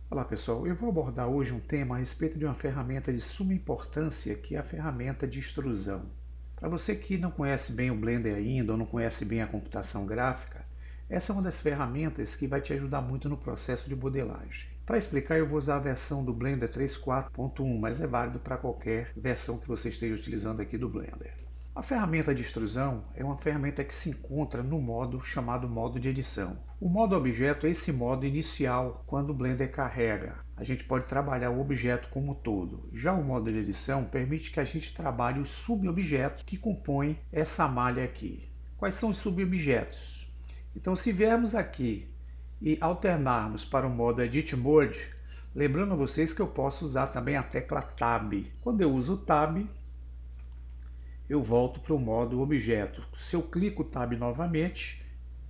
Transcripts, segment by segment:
Olá pessoal, eu vou abordar hoje um tema a respeito de uma ferramenta de suma importância que é a ferramenta de extrusão. Para você que não conhece bem o Blender ainda ou não conhece bem a computação gráfica, essa é uma das ferramentas que vai te ajudar muito no processo de modelagem. Para explicar, eu vou usar a versão do Blender 3.4.1, mas é válido para qualquer versão que você esteja utilizando aqui do Blender. A ferramenta de extrusão é uma ferramenta que se encontra no modo chamado modo de edição. O modo objeto é esse modo inicial quando o Blender carrega. A gente pode trabalhar o objeto como um todo. Já o modo de edição permite que a gente trabalhe os subobjetos que compõem essa malha aqui. Quais são os subobjetos? Então, se viermos aqui e alternarmos para o modo Edit Mode, lembrando a vocês que eu posso usar também a tecla Tab. Quando eu uso o Tab, eu volto para o modo objeto. Se eu clico Tab novamente,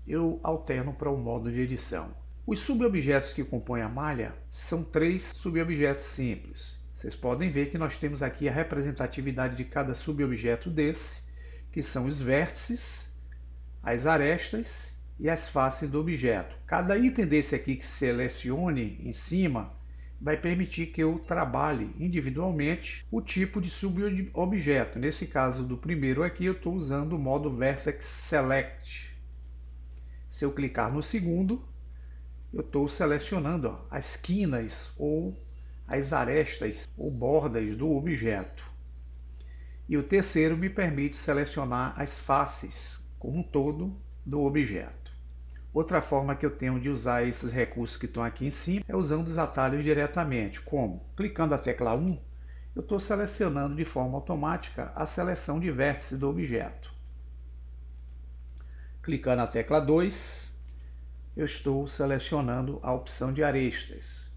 eu alterno para o modo de edição. Os subobjetos que compõem a malha são 3 subobjetos simples. Vocês podem ver que nós temos aqui a representatividade de cada subobjeto desse, que são os vértices, as arestas e as faces do objeto. Cada item desse aqui que selecione em cima vai permitir que eu trabalhe individualmente o tipo de subobjeto. Nesse caso do primeiro aqui, eu estou usando o modo Vertex Select. Se eu clicar no segundo, eu estou selecionando as quinas ou as arestas ou bordas do objeto. E o terceiro me permite selecionar as faces como um todo do objeto. Outra forma que eu tenho de usar esses recursos que estão aqui em cima é usando os atalhos diretamente. Como? Clicando a tecla 1, eu estou selecionando de forma automática a seleção de vértices do objeto. Clicando a tecla 2, eu estou selecionando a opção de arestas.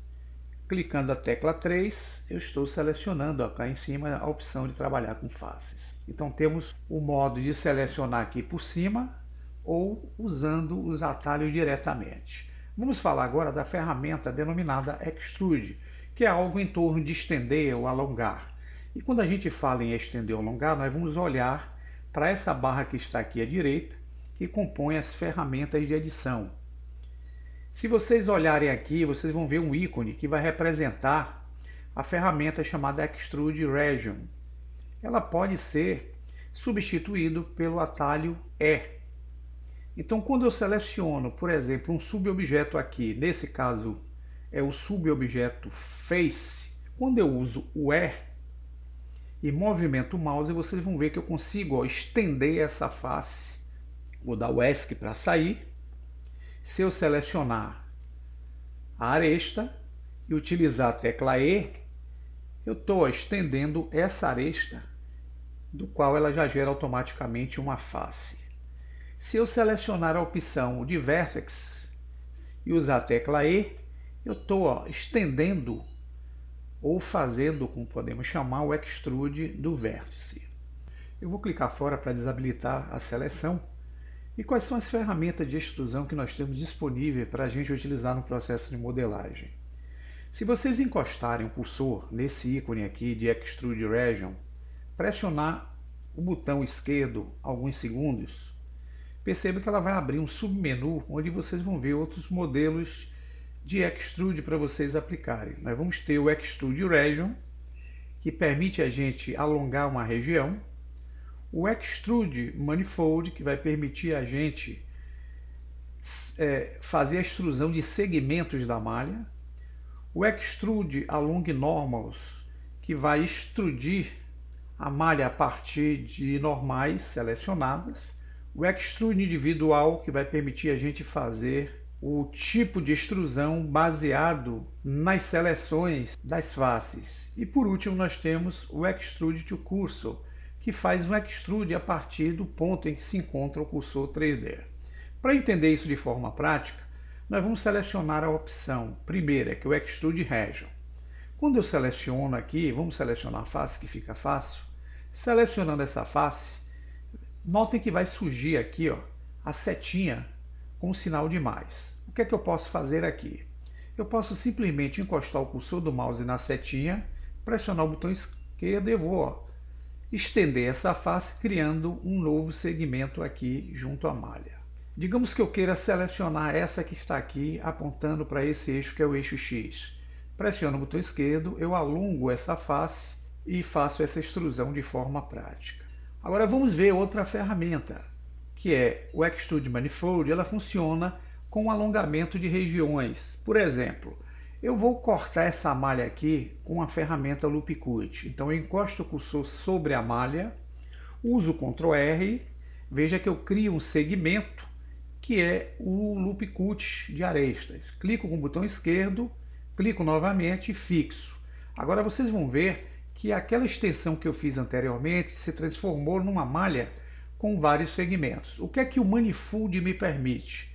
Clicando a tecla 3, eu estou selecionando cá em cima a opção de trabalhar com faces. Então temos o modo de selecionar aqui por cima ou usando os atalhos diretamente. Vamos falar agora da ferramenta denominada Extrude, que é algo em torno de estender ou alongar. E quando a gente fala em estender ou alongar, nós vamos olhar para essa barra que está aqui à direita, que compõe as ferramentas de edição. Se vocês olharem aqui, vocês vão ver um ícone que vai representar a ferramenta chamada Extrude Region. Ela pode ser substituído pelo atalho E. Então, quando eu seleciono, por exemplo, um subobjeto aqui, nesse caso é o subobjeto Face, quando eu uso o E movimento o mouse, vocês vão ver que eu consigo estender essa face. Vou dar o ESC para sair. Se eu selecionar a aresta e utilizar a tecla E, eu estou estendendo essa aresta, do qual ela já gera automaticamente uma face. Se eu selecionar a opção de Vertex e usar a tecla E, eu estou estendendo ou fazendo, como podemos chamar, o extrude do vértice. Eu vou clicar fora para desabilitar a seleção. E quais são as ferramentas de extrusão que nós temos disponíveis para a gente utilizar no processo de modelagem? Se vocês encostarem o cursor nesse ícone aqui de Extrude Region, pressionar o botão esquerdo alguns segundos, perceba que ela vai abrir um submenu onde vocês vão ver outros modelos de Extrude para vocês aplicarem. Nós vamos ter o Extrude Region, que permite a gente alongar uma região, o Extrude Manifold, que vai permitir a gente fazer a extrusão de segmentos da malha, o Extrude Along Normals, que vai extrudir a malha a partir de normais selecionadas, o Extrude Individual, que vai permitir a gente fazer o tipo de extrusão baseado nas seleções das faces. E por último nós temos o Extrude to Cursor, que faz um extrude a partir do ponto em que se encontra o cursor 3D. Para entender isso de forma prática, nós vamos selecionar a opção primeira, que é o Extrude Region. Quando eu seleciono aqui, vamos selecionar a face, que fica fácil. Selecionando essa face, notem que vai surgir aqui a setinha com o sinal de mais. O que é que eu posso fazer aqui? Eu posso simplesmente encostar o cursor do mouse na setinha, pressionar o botão esquerdo e vou estender essa face, criando um novo segmento aqui junto à malha. Digamos que eu queira selecionar essa que está aqui, apontando para esse eixo que é o eixo X. pressiono o botão esquerdo, eu alongo essa face e faço essa extrusão de forma prática. Agora vamos ver outra ferramenta, que é o Extrude Manifold. Ela funciona com alongamento de regiões. Por exemplo, eu vou cortar essa malha aqui com a ferramenta Loop Cut. Então eu encosto o cursor sobre a malha, uso o Ctrl R, veja que eu crio um segmento que é o Loop Cut de arestas. Clico com o botão esquerdo, clico novamente e fixo. Agora vocês vão ver que aquela extensão que eu fiz anteriormente se transformou numa malha com vários segmentos. O que é que o Manifold me permite?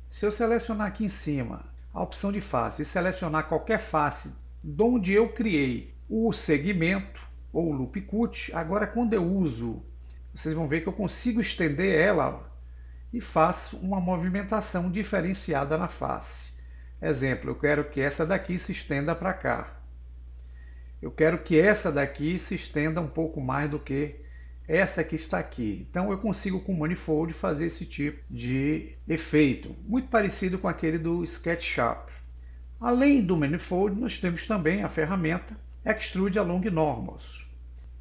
Se eu selecionar aqui em cima a opção de face e selecionar qualquer face de onde eu criei o segmento ou o Loop Cut, agora quando eu uso, vocês vão ver que eu consigo estender ela e faço uma movimentação diferenciada na face. Exemplo, eu quero que essa daqui se estenda para cá. Eu quero que essa daqui se estenda um pouco mais do que essa que está aqui. Então eu consigo com o Manifold fazer esse tipo de efeito, muito parecido com aquele do SketchUp. Além do Manifold, nós temos também a ferramenta Extrude Along Normals.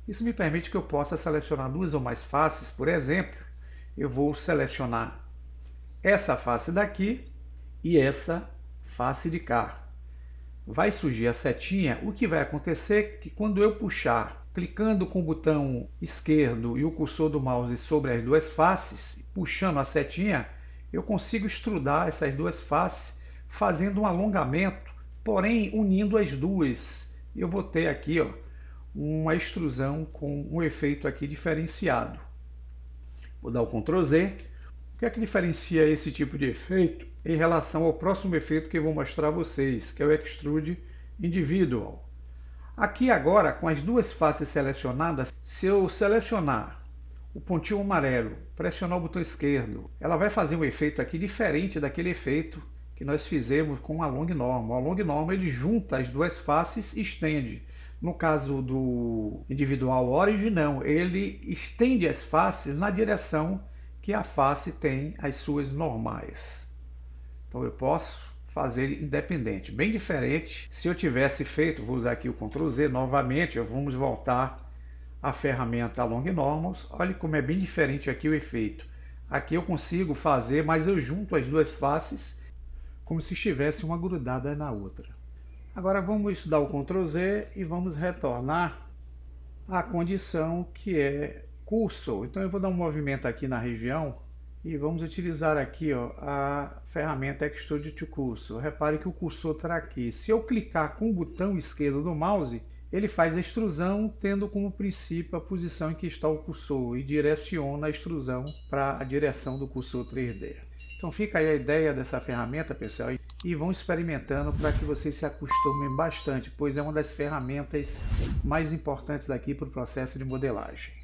Isso me permite que eu possa selecionar duas ou mais faces. Por exemplo, eu vou selecionar essa face daqui e essa face de cá. Vai surgir a setinha. O que vai acontecer é que quando eu puxar, clicando com o botão esquerdo e o cursor do mouse sobre as duas faces, puxando a setinha, eu consigo extrudar essas duas faces, fazendo um alongamento, porém unindo as duas. Eu vou ter aqui, ó, uma extrusão com um efeito aqui diferenciado. Vou dar o Ctrl Z. O que é que diferencia esse tipo de efeito em relação ao próximo efeito que eu vou mostrar a vocês, que é o Extrude Individual? Aqui agora, com as duas faces selecionadas, se eu selecionar o pontinho amarelo, pressionar o botão esquerdo, ela vai fazer um efeito aqui diferente daquele efeito que nós fizemos com o Along Normal. O Along Normal ele junta as duas faces e estende. No caso do Individual Origin, não, ele estende as faces na direção que a face tem as suas normais. Então eu posso fazer ele independente, bem diferente. Se eu tivesse feito, vou usar aqui o Ctrl Z novamente, vamos voltar à ferramenta Along Normals. Olha como é bem diferente aqui o efeito. Aqui eu consigo fazer, mas eu junto as duas faces como se estivesse uma grudada na outra. Agora vamos dar o Ctrl Z e vamos retornar à condição que é Cursor. Então eu vou dar um movimento aqui na região e vamos utilizar aqui, ó, a ferramenta Extrude to Cursor. Repare que o cursor está aqui. Se eu clicar com o botão esquerdo do mouse, ele faz a extrusão tendo como princípio a posição em que está o cursor e direciona a extrusão para a direção do cursor 3D. Então fica aí a ideia dessa ferramenta, pessoal, e vão experimentando para que vocês se acostumem bastante, pois é uma das ferramentas mais importantes aqui para o processo de modelagem.